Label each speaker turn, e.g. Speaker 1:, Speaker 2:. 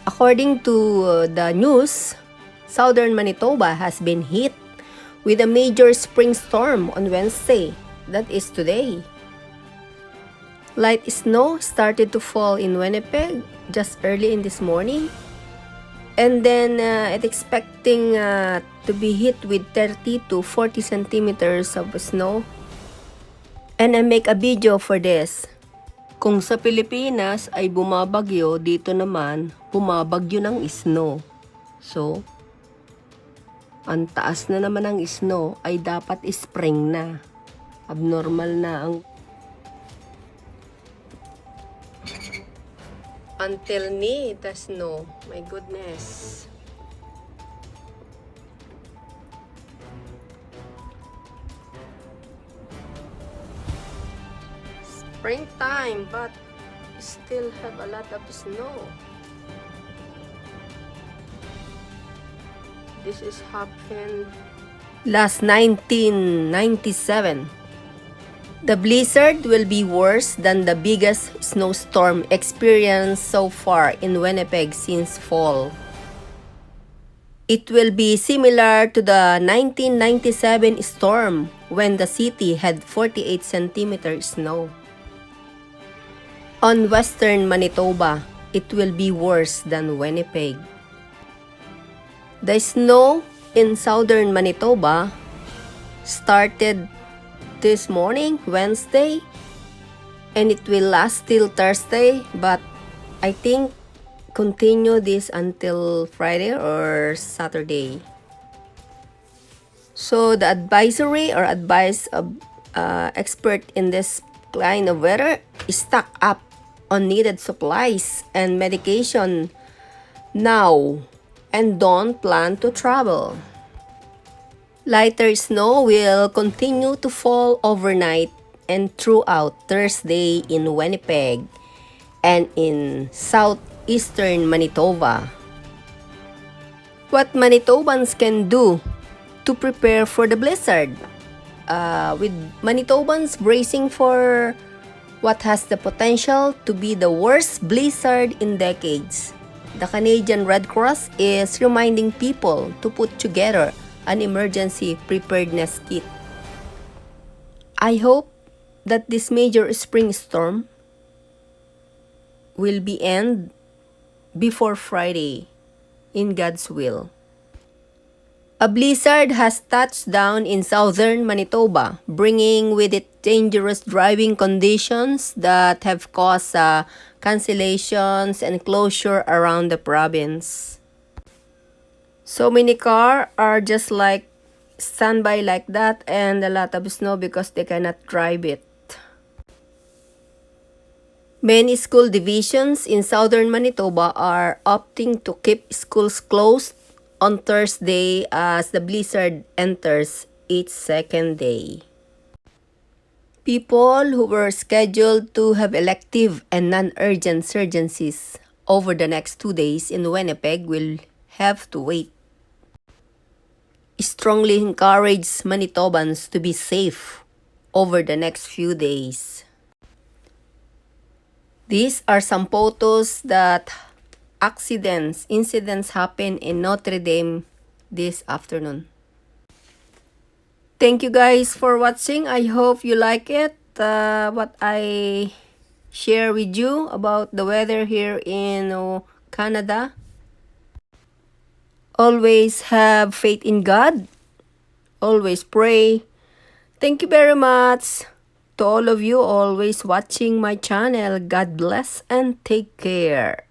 Speaker 1: According to the news, southern Manitoba has been hit with a major spring storm on Wednesday, that is today. Light snow started to fall in Winnipeg just early in this morning, and then it's expecting to be hit with 30 to 40 centimeters of snow. And I make a video for this. Kung sa Pilipinas ay bumabagyo, dito naman bumabagyo ng snow. So, ang taas na naman ng snow ay dapat spring na. Abnormal na ang until knee the snow. My goodness. Springtime, but still have a lot of snow. This is happened last 1997. The blizzard will be worse than the biggest snowstorm experienced so far in Winnipeg since fall. It will be similar to the 1997 storm when the city had 48 centimeters snow. On western Manitoba, it will be worse than Winnipeg. The snow in southern Manitoba started this morning, Wednesday, and it will last till Thursday, but I think continue this until Friday or Saturday. So the advisory or advice of expert in this kind of weather is stock up on needed supplies and medication now and don't plan to travel. Lighter snow will continue to fall overnight and throughout Thursday in Winnipeg and in southeastern Manitoba. What Manitobans can do to prepare for the blizzard? With Manitobans bracing for what has the potential to be the worst blizzard in decades. The Canadian Red Cross is reminding people to put together an emergency preparedness kit. I hope that this major spring storm will be end before Friday, in God's will. A blizzard has touched down in southern Manitoba, bringing with it dangerous driving conditions that have caused cancellations and closure around the province. So many cars are just like standby like that, and a lot of snow because they cannot drive it. Many school divisions in southern Manitoba are opting to keep schools closed on Thursday as the blizzard enters its second day. People who were scheduled to have elective and non-urgent surgencies over the next 2 days in Winnipeg will have to wait. Strongly encourage Manitobans to be safe over the next few days. These are some photos that incidents happened in Notre Dame this afternoon. Thank you guys for watching. I hope you like it, what I share with you about the weather here in Canada. Always have faith in God. Always pray. Thank you very much to all of you always watching my channel. God bless and take care.